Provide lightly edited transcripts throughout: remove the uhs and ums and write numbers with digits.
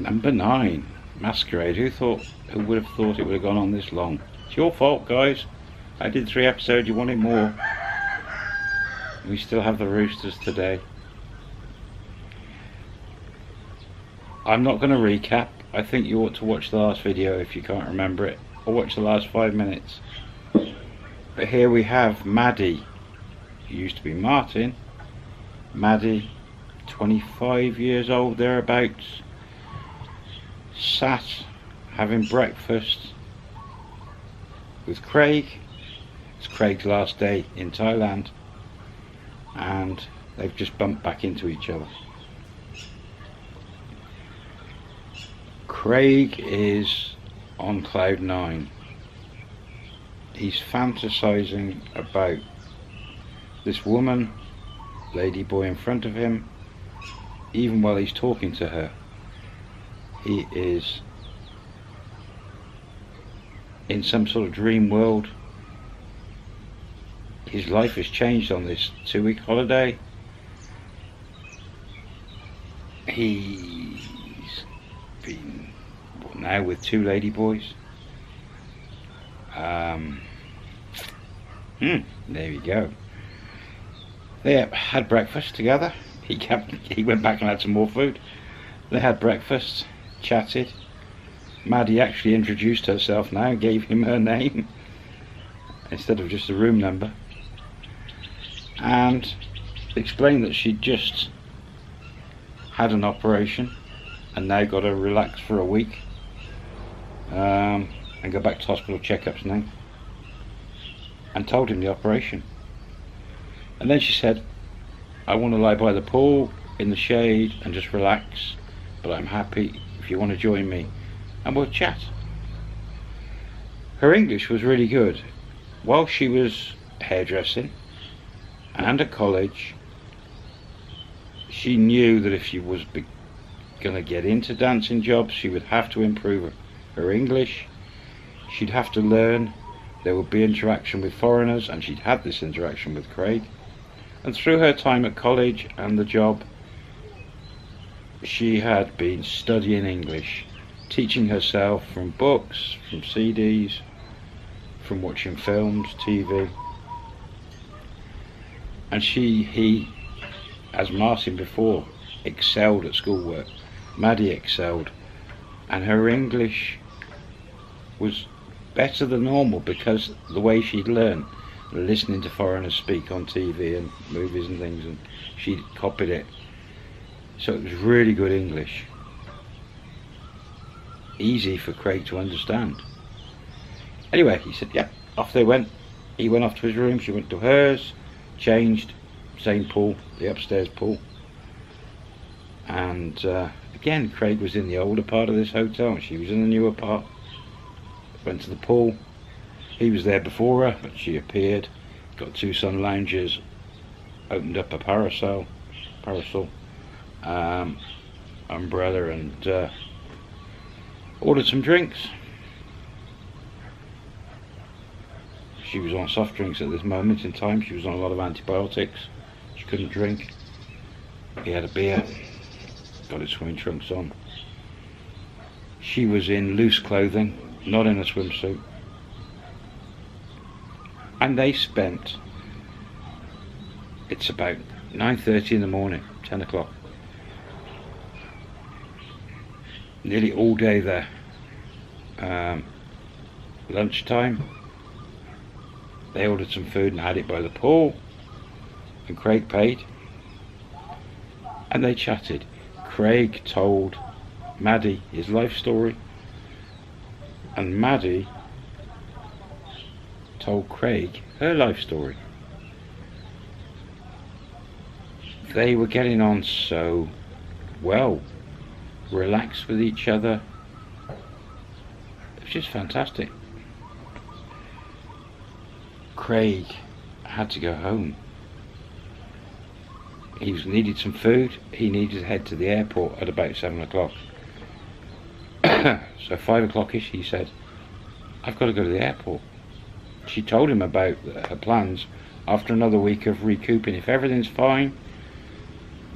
Number 9, Masquerade. Who would have thought it would have gone on this long? It's your fault, guys. I did 3 episodes, you wanted more. We still have the roosters today. I'm not going to recap. I think you ought to watch the last video if you can't remember it, or watch the last 5 minutes. But here we have Maddie, who used to be Martin. Maddie, 25 years old thereabouts, sat having breakfast with Craig. It's Craig's last day in Thailand, and they've just bumped back into each other. Craig is on cloud 9. He's fantasizing about this woman, lady boy in front of him. Even while he's talking to her, he is in some sort of dream world. His life has changed on this 2-week holiday. He's been now with 2 lady boys. There we go. They had breakfast together. He went back and had some more food. They had breakfast, chatted. Maddie actually introduced herself now, gave him her name instead of just a room number, and explained that she'd just had an operation and now got to relax for a week and go back to hospital checkups now, and told him the operation. And then she said, I want to lie by the pool in the shade and just relax, but I'm happy if you want to join me and we'll chat. Her English was really good. While she was hairdressing and at college, she knew that if she was going to get into dancing jobs, she would have to improve her English. She'd have to learn. There would be interaction with foreigners, and she'd had this interaction with Craig. And through her time at college and the job, she had been studying English, teaching herself from books, from CDs, from watching films, TV. And he, as Martin before, excelled at schoolwork. Maddie excelled, and her English was better than normal because the way she'd learned, listening to foreigners speak on TV and movies and things, and she copied it. So it was really good English, easy for Craig to understand. Anyway, he said, yeah, off they went. He went off to his room, she went to hers, changed, same pool, the upstairs pool. And again, Craig was in the older part of this hotel and she was in the newer part. Went to the pool. He was there before her, but she appeared, got 2 sun lounges, opened up a parasol, umbrella, and ordered some drinks. She was on soft drinks at this moment in time. She was on a lot of antibiotics. She couldn't drink. He had a beer, got his swimming trunks on. She was in loose clothing, not in a swimsuit. And they spent, it's about 9:30 in the morning, 10 o'clock. Nearly all day there. Lunchtime, they ordered some food and had it by the pool, and Craig paid. And they chatted. Craig told Maddie his life story, and Maddie told Craig her life story. They were getting on so well, relaxed with each other. It was just fantastic. Craig had to go home. He needed some food. He needed to head to the airport at about 7 o'clock. So 5 o'clock-ish he said, I've got to go to the airport. She told him about her plans after another week of recouping. If everything's fine,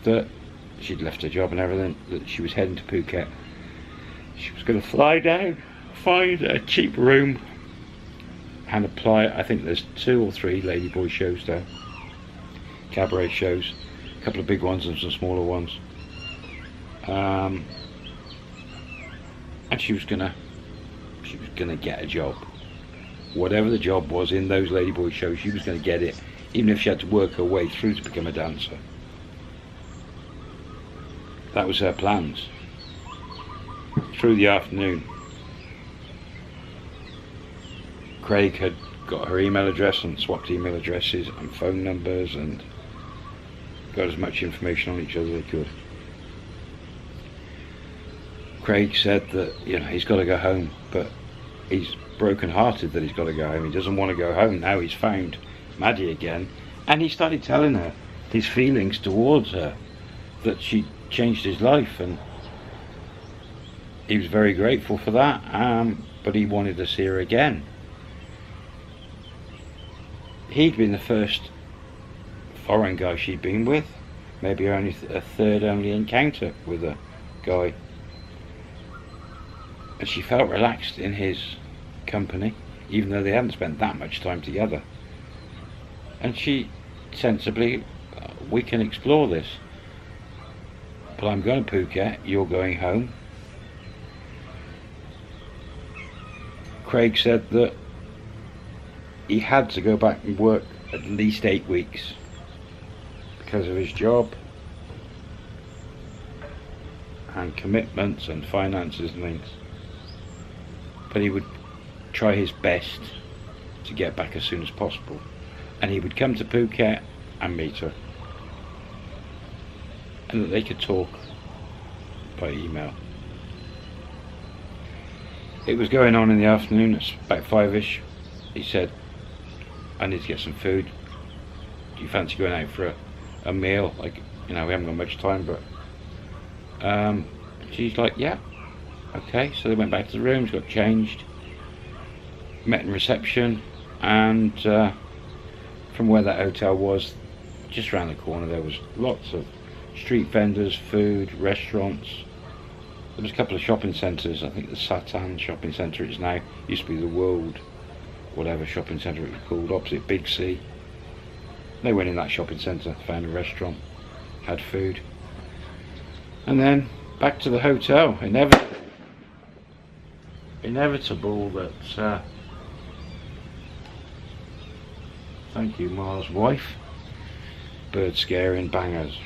that she'd left her job and everything, that she was heading to Phuket She was going to fly down, find a cheap room and apply. I think there's 2 or 3 ladyboy shows there, cabaret shows, a couple of big ones and some smaller ones, and she was gonna get a job. Whatever the job was in those ladyboy shows, she was going to get it, even if she had to work her way through to become a dancer. That was her plans. Through the afternoon, Craig had got her email address and swapped email addresses and phone numbers and got as much information on each other as they could. Craig said that, you know, he's got to go home, but he's broken hearted that he's got to go home. He doesn't want to go home now. He's found Maddie again, and he started telling her his feelings towards her, that she changed his life, and he was very grateful for that, but he wanted to see her again. He'd been the first foreign guy she'd been with, maybe only a third only encounter with a guy, and she felt relaxed in his company, even though they hadn't spent that much time together. And she sensibly, we can explore this, but I'm going to Phuket, you're going home. Craig said that he had to go back and work at least 8 weeks because of his job and commitments and finances and things, but he would try his best to get back as soon as possible, and he would come to Phuket and meet her, and that they could talk by email. It was going on in the afternoon, it's about 5ish. He said, I need to get some food. Do you fancy going out for a meal? Like, you know, we haven't got much time, but she's like, yeah, okay. So they went back to the rooms, got changed, met in reception, and from where that hotel was, just around the corner, there was lots of street vendors, food, restaurants. There was a couple of shopping centres. I think the Satan shopping centre is now, used to be the World whatever shopping centre it was called, opposite Big C. They went in that shopping centre, found a restaurant, had food, and then back to the hotel. Inevitable that thank you, Mars' wife. Bird scaring bangers.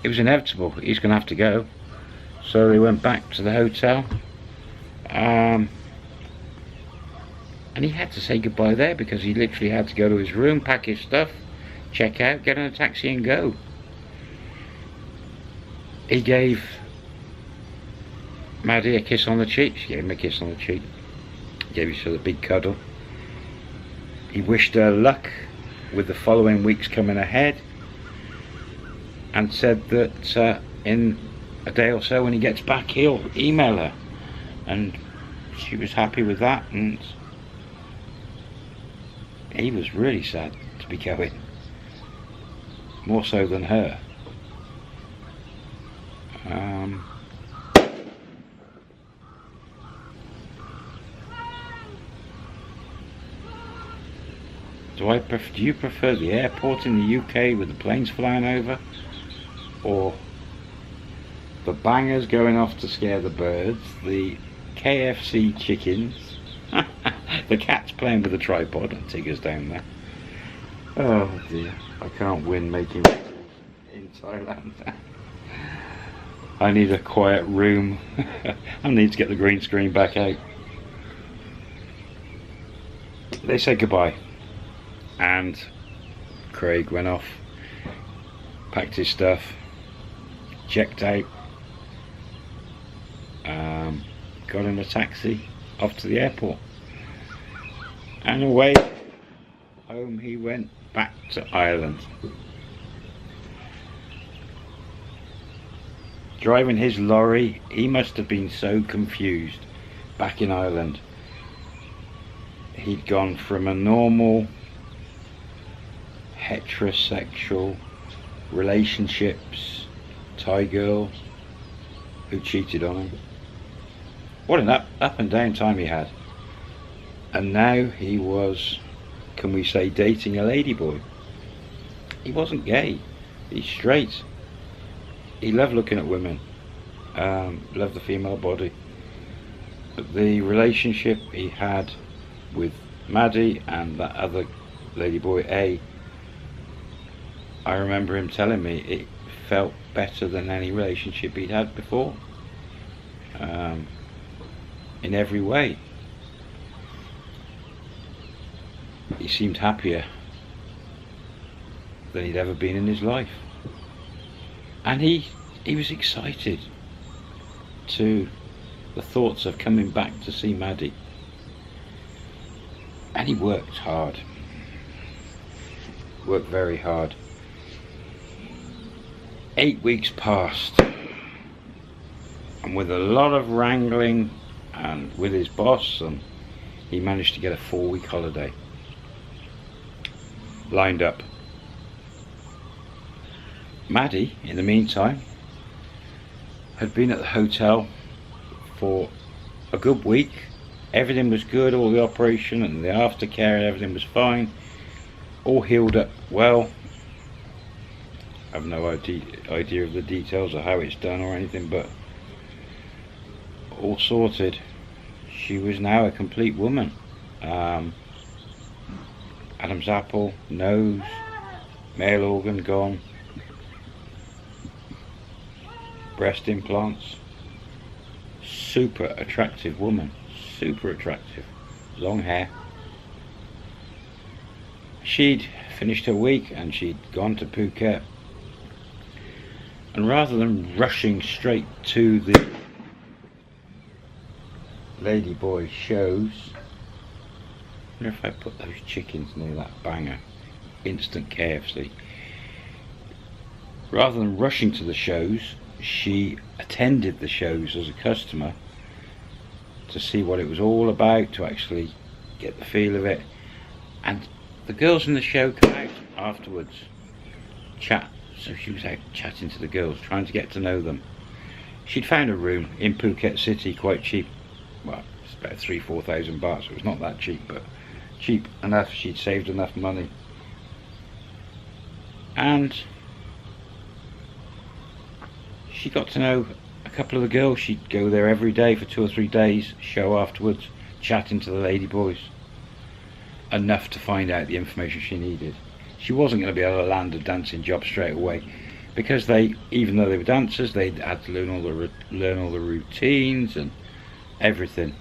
It was inevitable, he's going to have to go. So they went back to the hotel, and he had to say goodbye there because he literally had to go to his room, pack his stuff, check out, get in a taxi and go. He gave Maddie a kiss on the cheek. She gave him a kiss on the cheek. Gave each other a big cuddle. He wished her luck with the following weeks coming ahead, and said that in a day or so when he gets back he'll email her, and she was happy with that, and he was really sad to be going, more so than her. Do you prefer the airport in the UK with the planes flying over, or the bangers going off to scare the birds, the KFC chickens, the cat's playing with the tripod and Tigger's down there? Oh dear, I can't win making in Thailand. I need a quiet room. I need to get the green screen back out. They said goodbye, and Craig went off, packed his stuff, checked out, got in a taxi off to the airport, and away home he went, back to Ireland. Driving his lorry, he must have been so confused back in Ireland. He'd gone from a normal heterosexual relationships Thai girl who cheated on him, What an up and down time he had. And now he was, can we say, dating a ladyboy. He wasn't gay, he's straight. He loved looking at women, loved the female body. But the relationship he had with Maddie and that other ladyboy A, I remember him telling me it felt better than any relationship he'd had before, in every way. He seemed happier than he'd ever been in his life, and he was excited to the thoughts of coming back to see Maddie. And he worked hard, worked very hard. 8 weeks passed, and with a lot of wrangling and with his boss, and he managed to get a 4-week holiday lined up. Maddie, in the meantime, had been at the hotel for a good week. Everything was good, all the operation and the aftercare, everything was fine, all healed up well. I have no idea of the details of how it's done or anything, but all sorted. She was now a complete woman. Adam's apple, nose, male organ gone, breast implants. Super attractive woman, super attractive, long hair. She'd finished her week and she'd gone to Phuket, and rather than rushing straight to the ladyboy shows, I wonder if I put those chickens near that banger, instant KFC. Rather than rushing to the shows, she attended the shows as a customer to see what it was all about, to actually get the feel of it. And the girls in the show come out afterwards, chat. So she was out chatting to the girls, trying to get to know them. She'd found a room in Phuket City quite cheap. Well, it's about 3,000-4,000 baht, so it's not that cheap, but cheap enough. She'd saved enough money, and she got to know a couple of the girls. She'd go there every day for 2 or 3 days, show afterwards, chatting to the ladyboys, enough to find out the information she needed. She wasn't going to be able to land a dancing job straight away, because even though they were dancers, they had to learn all the routines and everything.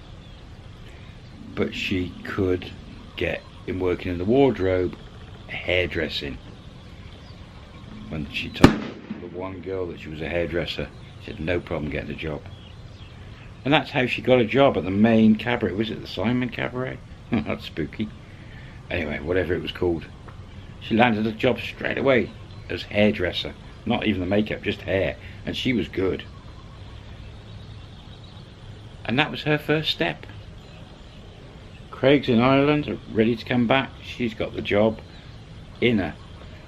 But she could get in working in the wardrobe, hairdressing. When she told the one girl that she was a hairdresser, she had no problem getting a job. And that's how she got a job at the main cabaret. Was it the Simon Cabaret? That's spooky. Anyway, whatever it was called. She landed a job straight away as hairdresser. Not even the makeup, just hair. And she was good. And that was her first step. Craig's in Ireland, ready to come back. She's got the job in a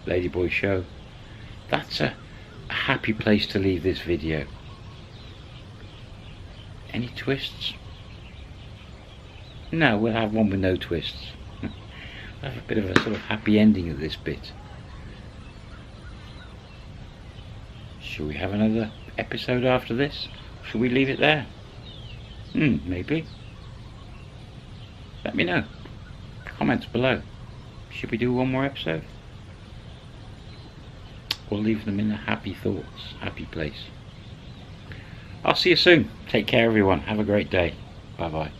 ladyboy show. That's a happy place to leave this video. Any twists? No, we'll have one with no twists. We'll have a bit of a sort of happy ending at this bit. Shall we have another episode after this? Shall we leave it there? Maybe. Let me know. Comments below. Should we do one more episode? Or leave them in the happy thoughts, happy place. I'll see you soon. Take care everyone. Have a great day. Bye bye.